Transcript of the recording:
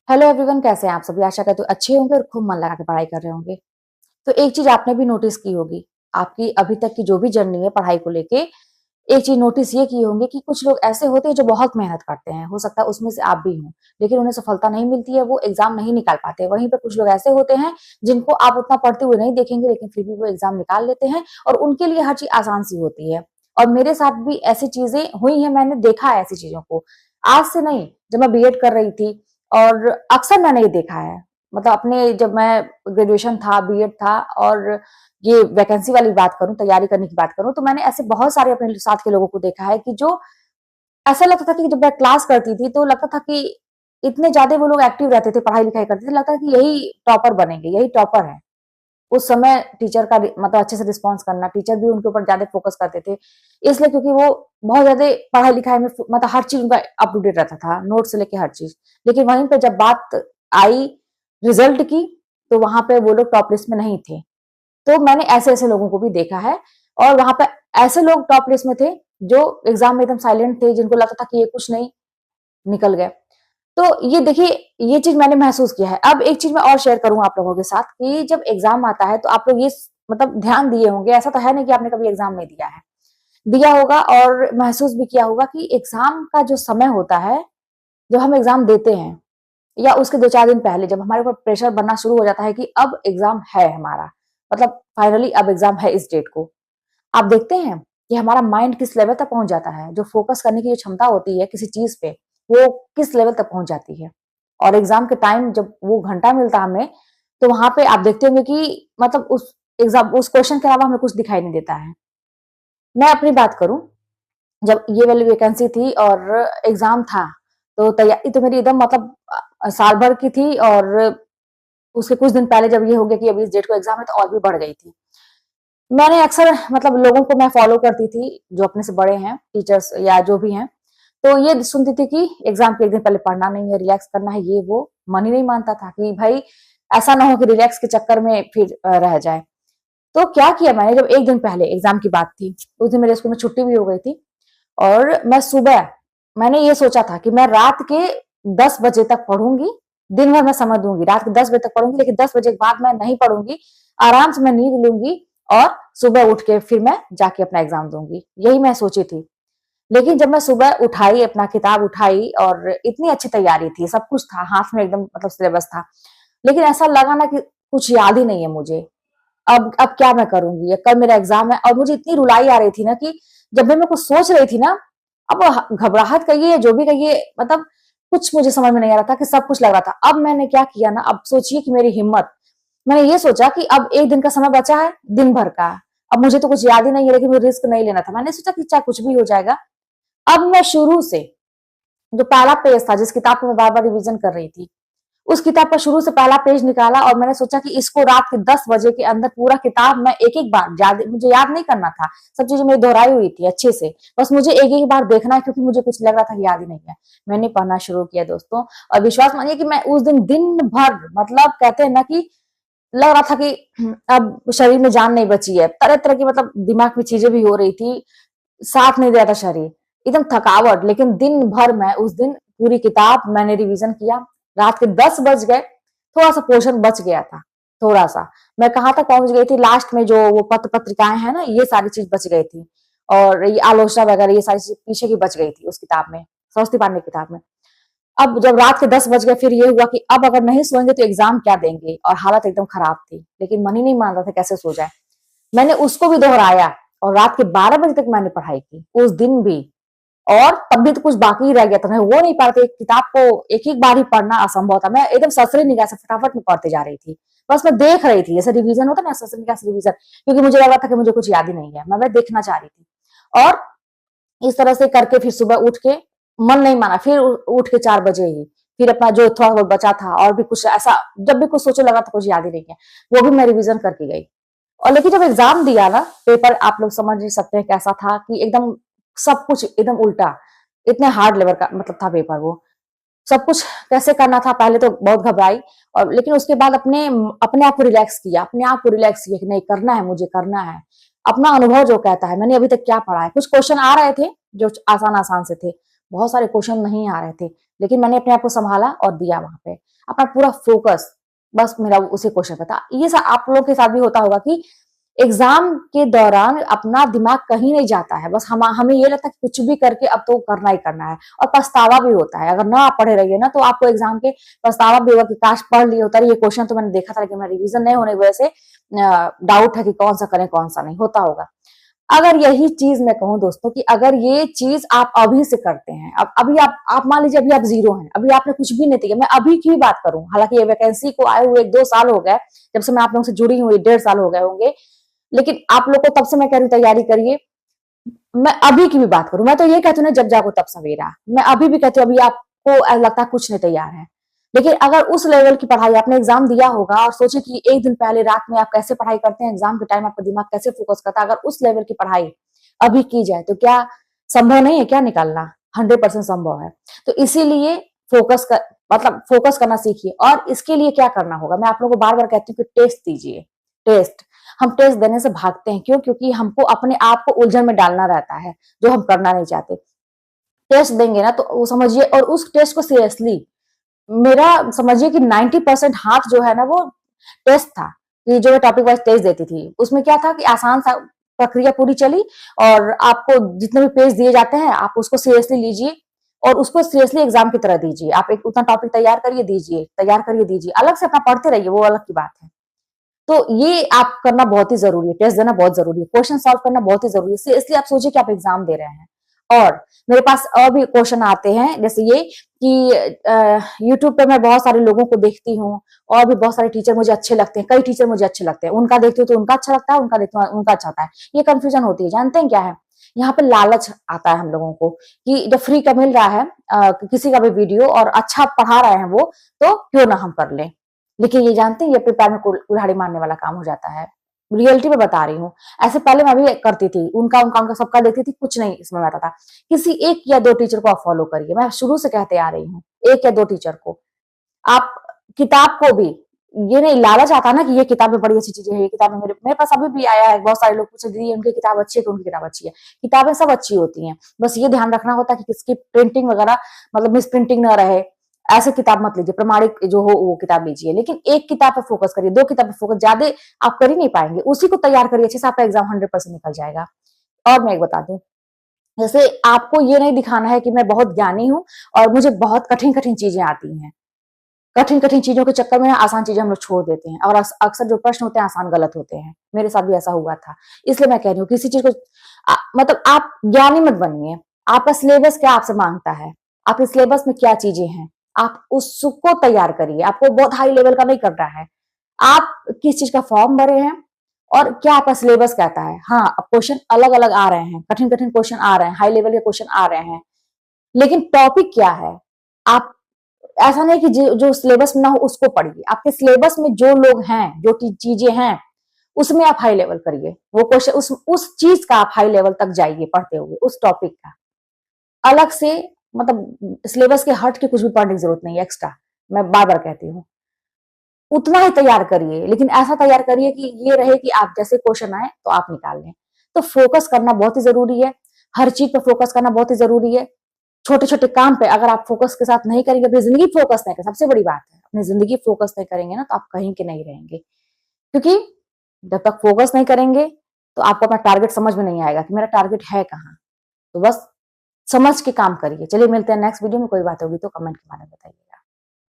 Hello everyone, कैसे हैं आप सभी। आशा करते हो अच्छे होंगे और खूब मन लगा के पढ़ाई कर रहे होंगे। तो एक चीज आपने भी नोटिस की होगी, आपकी अभी तक की जो भी जर्नी है पढ़ाई को लेके, एक चीज नोटिस ये की होंगे कि कुछ लोग ऐसे होते हैं जो बहुत मेहनत करते हैं, हो सकता है उसमें से आप भी हों, लेकिन उन्हें सफलता नहीं मिलती है, वो एग्जाम नहीं निकाल पाते। वहीं पे कुछ लोग ऐसे होते हैं जिनको आप उतना पढ़ते हुए नहीं देखेंगे, लेकिन फिर भी वो एग्जाम निकाल लेते हैं और उनके लिए हर चीज आसान सी होती है। और मेरे साथ भी ऐसी चीजें हुई हैं, मैंने देखा है ऐसी चीजों को। आज से नहीं, जब मैं बीएड कर रही थी और अक्सर मैंने ये देखा है, मतलब अपने जब मैं ग्रेजुएशन था, बीएड था और ये वैकेंसी वाली बात करूं, तैयारी करने की बात करूं, तो मैंने ऐसे बहुत सारे अपने साथ के लोगों को देखा है कि जो ऐसा लगता था कि जब मैं क्लास करती थी तो लगता था कि इतने ज्यादा वो लोग एक्टिव रहते थे, पढ़ाई लिखाई करते थे, लगता था कि यही टॉपर बनेंगे, यही टॉपर है। उस समय टीचर का मतलब अच्छे से रिस्पॉन्स करना, टीचर भी उनके ऊपर ज्यादा फोकस करते थे, इसलिए क्योंकि वो बहुत ज्यादा पढ़ाई लिखाई में मतलब हर चीज उनका अप टू डेट रहता था, नोट से लेके हर चीज। लेकिन वहीं पे जब बात आई रिजल्ट की, तो वहां पे वो लोग टॉप लिस्ट में नहीं थे। तो मैंने ऐसे ऐसे लोगों को भी देखा है। और वहां पे ऐसे लोग टॉप लिस्ट में थे जो एग्जाम में एकदम साइलेंट थे, जिनको लगता था कि ये कुछ नहीं, निकल गए। तो ये देखिए, ये चीज मैंने महसूस किया है। अब एक चीज मैं और शेयर करूं आप लोगों के साथ कि जब एग्जाम आता है तो आप लोग ये मतलब ध्यान दिए होंगे, ऐसा तो है नहीं कि आपने कभी एग्जाम नहीं दिया है, दिया होगा और महसूस भी किया होगा कि एग्जाम का जो समय होता है, जब हम एग्जाम देते हैं या उसके 2-4 दिन पहले जब हमारे ऊपर प्रेशर बनना शुरू हो जाता है कि अब एग्जाम है हमारा, मतलब फाइनली अब एग्जाम है इस डेट को, आप देखते हैं कि हमारा माइंड किस लेवल तक पहुंच जाता है, जो फोकस करने की जो क्षमता होती है किसी चीज पे, वो किस लेवल तक पहुंच जाती है। और एग्जाम के टाइम जब वो घंटा मिलता है हमें, तो वहां पे आप देखते होंगे कि मतलब उस एग्जाम उस क्वेश्चन के अलावा हमें कुछ दिखाई नहीं देता है। मैं अपनी बात करूं, जब ये वाली वैकेंसी थी और एग्जाम था, तो तैयारी तो मेरी एकदम मतलब साल भर की थी, और उसके कुछ दिन पहले जब ये हो गया कि अभी इस डेट को एग्जाम है, तो और भी बढ़ गई थी। मैंने अक्सर मतलब लोगों को मैं फॉलो करती थी जो अपने से बड़े हैं, टीचर्स या जो भी हैं, तो ये सुनती थी कि एग्जाम के एक दिन पहले पढ़ना नहीं है, रिलैक्स करना है, ये वो मन ही नहीं मानता था कि भाई ऐसा ना हो कि रिलैक्स के चक्कर में फिर रह जाए। तो क्या किया मैंने, जब एक दिन पहले एग्जाम की बात थी, उस दिन मेरे स्कूल में छुट्टी भी हो गई थी, और मैं सुबह, मैंने ये सोचा था कि मैं रात के 10 बजे तक पढ़ूंगी, दिन भर मैं समझ दूंगी, रात के 10 बजे तक पढ़ूंगी, लेकिन 10 बजे के बाद मैं नहीं पढ़ूंगी, आराम से मैं नींद लूंगी और सुबह उठ के फिर मैं जाके अपना एग्जाम दूंगी, यही मैं सोची थी। लेकिन जब मैं सुबह उठाई, अपना किताब उठाई, और इतनी अच्छी तैयारी थी, सब कुछ था हाथ में, एकदम मतलब सिलेबस था, लेकिन ऐसा लगा ना कि कुछ याद ही नहीं है मुझे। अब क्या मैं करूंगी, कल मेरा एग्जाम है, और मुझे इतनी रुलाई आ रही थी ना कि जब भी मैं कुछ सोच रही थी ना, अब घबराहट कहिए जो भी कहिए, मतलब कुछ मुझे समझ में नहीं आ रहा था, कि सब कुछ लग रहा था। अब मैंने क्या किया ना, अब सोचिए कि मेरी हिम्मत, मैंने ये सोचा कि अब एक दिन का समय बचा है, दिन भर का, अब मुझे तो कुछ याद ही नहीं है, लेकिन मुझे रिस्क नहीं लेना था। मैंने सोचा कि चाहे कुछ भी हो जाएगा। अब मैं शुरू से जो पहला पेज था, जिस किताब को मैं बार बार रिवीजन कर रही थी, उस किताब का शुरू से पहला पेज निकाला, और मैंने सोचा कि इसको रात के 10 बजे के अंदर पूरा किताब मैं एक एक बार, मुझे याद नहीं करना था, सब चीजें मेरी दोहराई हुई थी अच्छे से, बस मुझे एक एक बार देखना है, क्योंकि मुझे कुछ लग रहा था कि याद ही नहीं है। मैंने पढ़ना शुरू किया दोस्तों, और विश्वास मानिए कि मैं उस दिन भर, मतलब कहते हैं ना कि लग रहा था कि अब शरीर में जान नहीं बची है, तरह तरह की मतलब दिमाग में चीजें भी हो रही थी, साथ नहीं दे रहा था शरीर, एकदम थकावट। लेकिन दिन भर मैं उस दिन पूरी किताब मैंने रिवीजन किया, रात के 10 बज गए, थोड़ा सा पोर्शन बच गया था, थोड़ा सा। मैं कहाँ तक पहुंच गई थी, लास्ट में जो वो पत्र पत्रिकाएं हैं ना, ये सारी चीज बच गई थी, और ये आलोचना वगैरह ये सारी चीज पीछे की बच गई थी उस किताब में, सरस्वती पांडे की किताब में। अब जब रात के 10 बज गए, फिर ये हुआ कि अब अगर नहीं सोएंगे तो एग्जाम क्या देंगे, और हालत एकदम खराब थी, लेकिन मन ही नहीं मान रहा था कैसे सो जाए। मैंने उसको भी दोहराया, और रात के 12 बजे तक मैंने पढ़ाई की उस दिन भी, और तब भी तो कुछ बाकी ही रह गया था, मैं वो नहीं पढ़ती, किताब को एक एक बार ही पढ़ना असंभव था, मैं एकदम ससरी निगाह से फटाफट में पढ़ते जा रही थी, बस मैं देख रही थी, जैसे रिवीजन होता ना, ससरी निगाह से रिवीजन, क्योंकि मुझे लग रहा था कि मुझे कुछ याद ही नहीं है, मैं देखना चाह रही थी। और इस तरह से करके फिर सुबह उठ के, मन नहीं माना, फिर उठ के 4 बजे ही फिर अपना जो थोड़ा बहुत बचा था, और भी कुछ ऐसा, जब भी कुछ सोचने लगा तो कुछ याद ही नहीं है, वो भी मैं रिवीजन करके गई। और लेकिन जब एग्जाम दिया ना, पेपर आप लोग समझ नहीं सकते हैं कैसा था, कि एकदम सब कुछ एकदम उल्टा, इतने हार्ड लेवल का मतलब था पेपर वो, सब कुछ कैसे करना था, पहले तो बहुत घबराई, और लेकिन उसके बाद अपने अपने आप को रिलैक्स किया, अपने आप को रिलैक्स किया कि नहीं, करना है, मुझे करना है। अपना अनुभव जो कहता है, मैंने अभी तक क्या पढ़ा है, कुछ क्वेश्चन आ रहे थे जो आसान आसान से थे, बहुत सारे क्वेश्चन नहीं आ रहे थे, लेकिन मैंने अपने आप को संभाला और दिया वहां पे अपना पूरा फोकस। बस मेरा उसी क्वेश्चन पे था। ये सब आप लोगों के साथ भी होता होगा कि एग्जाम के दौरान अपना दिमाग कहीं नहीं जाता है, बस हमें ये लगता है कि कुछ भी करके अब तो करना ही करना है, और पछतावा भी होता है। अगर ना आप पढ़े रहिए ना तो आपको एग्जाम के पछतावा भी होगा कि काश पढ़ लिया होता। ये क्वेश्चन तो मैंने देखा था लेकिन मैं रिवीजन नहीं होने की वजह से डाउट है कि कौन सा करें कौन सा नहीं, होता होगा। अगर यही चीज मैं कहूं दोस्तों कि अगर ये चीज आप अभी से करते हैं, अब अभी आप मान लीजिए अभी आप जीरो हैं, अभी आपने कुछ भी नहीं किया। मैं अभी की बात करूं, हालांकि ये वैकेंसी को आए हुए 1-2 साल हो गए, जब से मैं आप लोगों से जुड़ी हुई 1.5 साल हो गए होंगे, लेकिन आप लोग को तब से मैं कह रही हूँ तैयारी करिए। मैं अभी की भी बात करूं, मैं तो ये कहती हूँ ना, जब जागो तब सवेरा। मैं अभी भी कहती हूँ, अभी आपको लगता है कुछ नहीं तैयार है, लेकिन अगर उस लेवल की पढ़ाई आपने एग्जाम दिया होगा और सोचे कि एक दिन पहले रात में आप कैसे पढ़ाई करते हैं, एग्जाम के टाइम आपका दिमाग कैसे फोकस करता है, अगर उस लेवल की पढ़ाई अभी की जाए तो क्या संभव नहीं है क्या निकालना? 100% संभव है। तो इसीलिए फोकस कर मतलब फोकस करना सीखिए। और इसके लिए क्या करना होगा, मैं आप लोगों को बार बार कहती हूँ कि टेस्ट दीजिए। टेस्ट, हम टेस्ट देने से भागते हैं, क्यों? क्योंकि हमको अपने आप को उलझन में डालना रहता है, जो हम करना नहीं चाहते। टेस्ट देंगे ना तो वो समझिए, और उस टेस्ट को सीरियसली, मेरा समझिए कि 90% हाथ जो है ना वो टेस्ट था, कि जो मैं टॉपिक वाइज टेस्ट देती थी उसमें क्या था कि आसान सा प्रक्रिया पूरी चली, और आपको जितने भी पेज दिए जाते हैं आप उसको सीरियसली लीजिए और उसको सीरियसली एग्जाम की तरह दीजिए। आप एक उतना टॉपिक तैयार करिए, दीजिए, तैयार करिए, दीजिए, अलग से अपना पढ़ते रहिए, वो अलग की बात है। तो ये आप करना बहुत ही जरूरी है, टेस्ट देना बहुत जरूरी है, क्वेश्चन सॉल्व करना बहुत ही जरूरी है। इसलिए आप सोचिए कि आप एग्जाम दे रहे हैं। और मेरे पास और भी क्वेश्चन आते हैं, जैसे ये कि यूट्यूब पे मैं बहुत सारे लोगों को देखती हूँ, और भी बहुत सारे टीचर मुझे अच्छे लगते हैं, कई टीचर मुझे अच्छे लगते हैं, उनका देखती हूँ तो उनका अच्छा लगता है, उनका देखती हूँ उनका अच्छा होता है। ये कंफ्यूजन होती है, जानते हैं क्या है? यहाँ पे लालच आता है हम लोगों को कि जब फ्री का मिल रहा है किसी का भी वीडियो और अच्छा पढ़ा रहे हैं वो, तो क्यों ना हम कर लें। लेकिन ये जानते हैं, ये अपने पैर में कुल्हाड़ी मारने वाला काम हो जाता है। रियलिटी में बता रही हूँ। ऐसे पहले मैं भी करती थी, उनका सबका देखती थी, कुछ नहीं इसमें आता था। किसी 1 या 2 टीचर को आप फॉलो करिए, मैं शुरू से कहते आ रही हूँ, 1 या 2 टीचर को। आप किताब को भी, ये नहीं लालच आता ना कि ये किताबें बड़ी अच्छी चीजें हैं, ये किताबें मेरे मेरे पास अभी भी आया है, बहुत सारे लोग पूछे दीदी उनकी किताब अच्छी है कि उनकी किताब अच्छी है। किताबें सब अच्छी होती हैं, बस ये ध्यान रखना होता है कि किसकी प्रिंटिंग वगैरह मतलब मिस प्रिंटिंग ना रहे। ऐसे किताब मत लीजिए, प्रमाणिक जो हो वो किताब लीजिए, लेकिन एक किताब पे फोकस करिए, 2 किताब पे फोकस ज्यादा आप कर ही नहीं पाएंगे। उसी को तैयार करिए अच्छे से, आपका एग्जाम 100% निकल जाएगा। और मैं एक बता दूं, जैसे आपको ये नहीं दिखाना है कि मैं बहुत ज्ञानी हूँ और मुझे बहुत कठिन कठिन चीजें आती हैं। कठिन कठिन चीजों के चक्कर में आसान चीजें हम लोग छोड़ देते हैं, और अक्सर जो प्रश्न होते हैं आसान गलत होते हैं। मेरे साथ भी ऐसा हुआ था। इसलिए मैं कह रही हूँ किसी चीज को मतलब आप ज्ञानी मत बनिए। आपका सिलेबस क्या आपसे मांगता है, आपके सिलेबस में क्या चीजें हैं, आप उसको तैयार करिए। आपको बहुत हाई लेवल का नहीं करना है। आप किस चीज का फॉर्म भरे हैं और क्या आपका सिलेबस कहता है। हाँ, अब क्वेश्चन अलग अलग आ रहे हैं, कठिन कठिन क्वेश्चन आ रहे हैं, हाई लेवल के क्वेश्चन आ रहे हैं, लेकिन टॉपिक क्या है? आप ऐसा नहीं कि जो सिलेबस में ना हो उसको पढ़िए। आपके सिलेबस में जो लोग हैं, जो चीजें हैं, उसमें आप हाई लेवल करिए। वो क्वेश्चन उस चीज का आप हाई लेवल तक जाइए पढ़ते हुए, उस टॉपिक का। अलग से मतलब सिलेबस के हट के कुछ भी पढ़ने की जरूरत नहीं है एक्स्ट्रा। मैं बार बार कहती हूँ, उतना ही तैयार करिए, लेकिन ऐसा तैयार करिए कि ये रहे कि आप जैसे क्वेश्चन आए तो आप निकाल लें। तो फोकस करना बहुत ही जरूरी है, हर चीज पर फोकस करना बहुत ही जरूरी है। छोटे छोटे काम पे अगर आप फोकस के साथ नहीं करेंगे, अपनी जिंदगी फोकस नहीं करेंगे, सबसे बड़ी बात है अपनी जिंदगी फोकस नहीं करेंगे ना तो आप कहीं के नहीं रहेंगे। क्योंकि जब तक फोकस नहीं करेंगे तो आपको अपना टारगेट समझ में नहीं आएगा कि मेरा टारगेट है कहाँ। तो बस समझ के काम करिए। चलिए मिलते हैं नेक्स्ट वीडियो में, कोई बात होगी तो कमेंट के बारे में बताइए।